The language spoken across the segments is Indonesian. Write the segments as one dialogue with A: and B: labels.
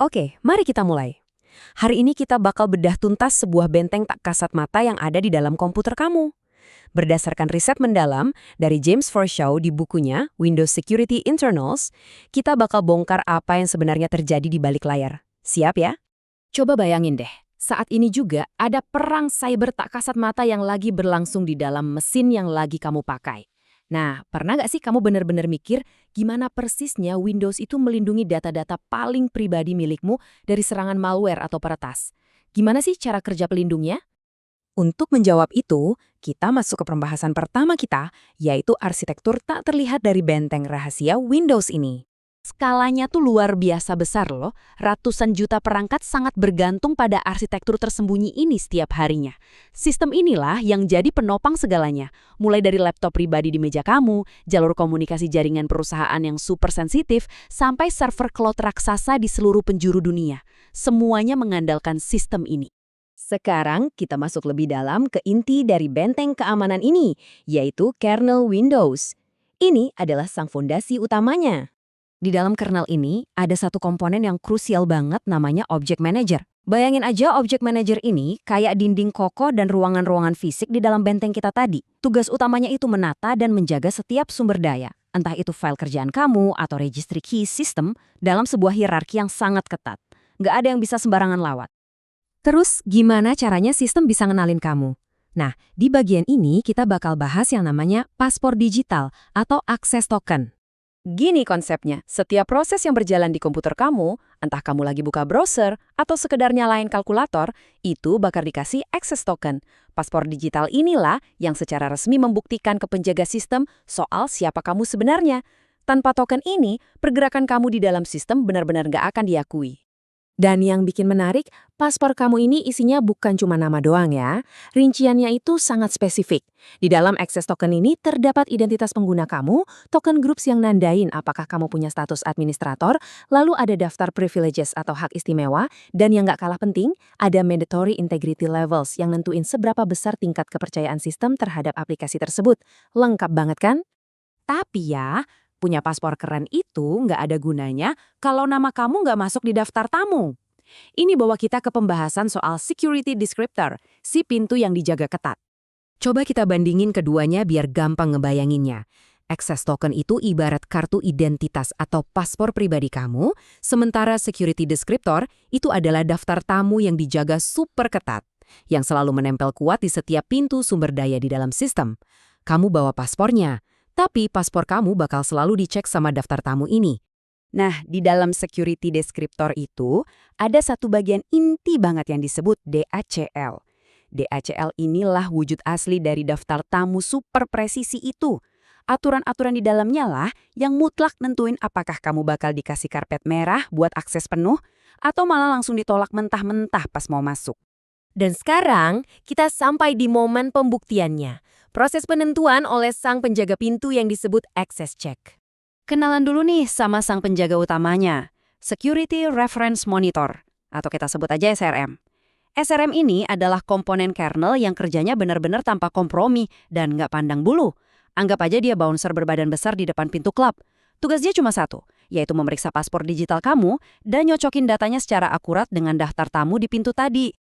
A: Oke, mari kita mulai. Hari ini kita bakal bedah tuntas sebuah benteng tak kasat mata yang ada di dalam komputer kamu. Berdasarkan riset mendalam dari James Forshaw di bukunya Windows Security Internals, kita bakal bongkar apa yang sebenarnya terjadi di balik layar. Siap ya?
B: Coba bayangin deh, saat ini juga ada perang cyber tak kasat mata yang lagi berlangsung di dalam mesin yang lagi kamu pakai. Nah, pernah nggak sih kamu benar-benar mikir gimana persisnya Windows itu melindungi data-data paling pribadi milikmu dari serangan malware atau peretas? Gimana sih cara kerja pelindungnya?
A: Untuk menjawab itu, kita masuk ke pembahasan pertama kita, yaitu arsitektur tak terlihat dari benteng rahasia Windows ini.
B: Skalanya tuh luar biasa besar loh. Ratusan juta perangkat sangat bergantung pada arsitektur tersembunyi ini setiap harinya. Sistem inilah yang jadi penopang segalanya. Mulai dari laptop pribadi di meja kamu, jalur komunikasi jaringan perusahaan yang super sensitif, sampai server cloud raksasa di seluruh penjuru dunia. Semuanya mengandalkan sistem ini.
A: Sekarang kita masuk lebih dalam ke inti dari benteng keamanan ini, yaitu kernel Windows. Ini adalah sang fondasi utamanya. Di dalam kernel ini, ada satu komponen yang krusial banget namanya Object Manager. Bayangin aja Object Manager ini kayak dinding kokoh dan ruangan-ruangan fisik di dalam benteng kita tadi. Tugas utamanya itu menata dan menjaga setiap sumber daya, entah itu file kerjaan kamu atau registry key system dalam sebuah hierarki yang sangat ketat. Nggak ada yang bisa sembarangan lawat. Terus, gimana caranya sistem bisa ngenalin kamu? Nah, di bagian ini kita bakal bahas yang namanya paspor digital atau akses token. Gini konsepnya, setiap proses yang berjalan di komputer kamu, entah kamu lagi buka browser atau sekedar nyalain kalkulator, itu bakal dikasih access token. Paspor digital inilah yang secara resmi membuktikan ke penjaga sistem soal siapa kamu sebenarnya. Tanpa token ini, pergerakan kamu di dalam sistem benar-benar nggak akan diakui. Dan yang bikin menarik, paspor kamu ini isinya bukan cuma nama doang ya. Rinciannya itu sangat spesifik. Di dalam access token ini terdapat identitas pengguna kamu, token groups yang nandain apakah kamu punya status administrator, lalu ada daftar privileges atau hak istimewa, dan yang nggak kalah penting, ada mandatory integrity levels yang nentuin seberapa besar tingkat kepercayaan sistem terhadap aplikasi tersebut. Lengkap banget kan? Tapi ya, punya paspor keren itu nggak ada gunanya kalau nama kamu nggak masuk di daftar tamu. Ini bawa kita ke pembahasan soal security descriptor, si pintu yang dijaga ketat. Coba kita bandingin keduanya biar gampang ngebayanginnya. Access token itu ibarat kartu identitas atau paspor pribadi kamu, sementara security descriptor itu adalah daftar tamu yang dijaga super ketat, yang selalu menempel kuat di setiap pintu sumber daya di dalam sistem. Kamu bawa paspornya, tapi paspor kamu bakal selalu dicek sama daftar tamu ini. Nah, di dalam security descriptor itu, ada satu bagian inti banget yang disebut DACL. DACL inilah wujud asli dari daftar tamu super presisi itu. Aturan-aturan di dalamnya lah yang mutlak nentuin apakah kamu bakal dikasih karpet merah buat akses penuh, atau malah langsung ditolak mentah-mentah pas mau masuk. Dan sekarang, kita sampai di momen pembuktiannya. Proses penentuan oleh sang penjaga pintu yang disebut access check. Kenalan dulu nih sama sang penjaga utamanya, Security Reference Monitor, atau kita sebut aja SRM. SRM ini adalah komponen kernel yang kerjanya benar-benar tanpa kompromi dan nggak pandang bulu. Anggap aja dia bouncer berbadan besar di depan pintu klub. Tugas dia cuma satu, yaitu memeriksa paspor digital kamu dan nyocokin datanya secara akurat dengan daftar tamu di pintu tadi.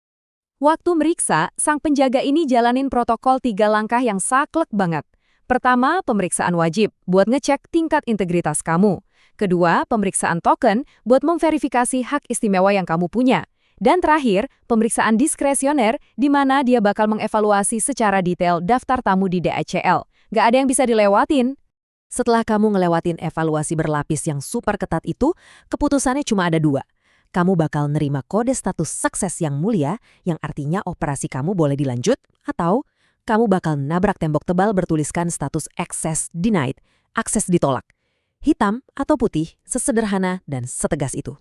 A: Waktu meriksa, sang penjaga ini jalanin protokol 3 langkah yang saklek banget. Pertama, pemeriksaan wajib buat ngecek tingkat integritas kamu. Kedua, pemeriksaan token buat memverifikasi hak istimewa yang kamu punya. Dan terakhir, pemeriksaan diskresioner di mana dia bakal mengevaluasi secara detail daftar tamu di DACL. Nggak ada yang bisa dilewatin. Setelah kamu ngelewatin evaluasi berlapis yang super ketat itu, keputusannya cuma ada 2. Kamu bakal nerima kode status sukses yang mulia, yang artinya operasi kamu boleh dilanjut, atau kamu bakal nabrak tembok tebal bertuliskan status access denied, akses ditolak. Hitam atau putih, sesederhana dan setegas itu.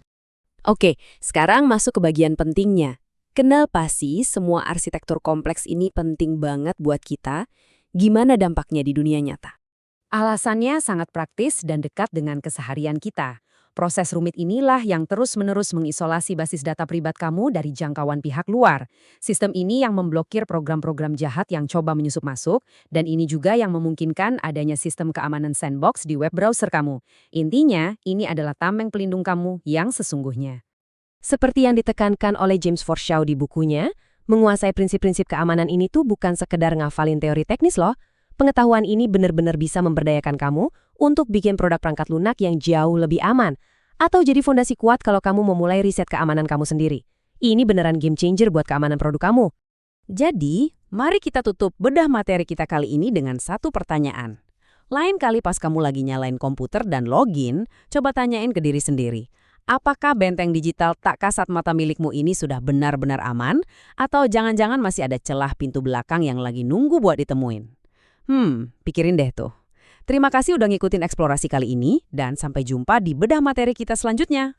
A: Oke, sekarang masuk ke bagian pentingnya. Kenapa sih semua arsitektur kompleks ini penting banget buat kita? Gimana dampaknya di dunia nyata? Alasannya sangat praktis dan dekat dengan keseharian kita. Proses rumit inilah yang terus-menerus mengisolasi basis data privat kamu dari jangkauan pihak luar. Sistem ini yang memblokir program-program jahat yang coba menyusup masuk, dan ini juga yang memungkinkan adanya sistem keamanan sandbox di web browser kamu. Intinya, ini adalah tameng pelindung kamu yang sesungguhnya. Seperti yang ditekankan oleh James Forshaw di bukunya, menguasai prinsip-prinsip keamanan ini tuh bukan sekedar ngafalin teori teknis loh. Pengetahuan ini benar-benar bisa memberdayakan kamu untuk bikin produk perangkat lunak yang jauh lebih aman, atau jadi fondasi kuat kalau kamu memulai riset keamanan kamu sendiri. Ini beneran game changer buat keamanan produk kamu.
B: Jadi, mari kita tutup bedah materi kita kali ini dengan satu pertanyaan. Lain kali pas kamu lagi nyalain komputer dan login, coba tanyain ke diri sendiri. Apakah benteng digital tak kasat mata milikmu ini sudah benar-benar aman? Atau jangan-jangan masih ada celah pintu belakang yang lagi nunggu buat ditemuin? Pikirin deh tuh. Terima kasih udah ngikutin eksplorasi kali ini, dan sampai jumpa di bedah materi kita selanjutnya.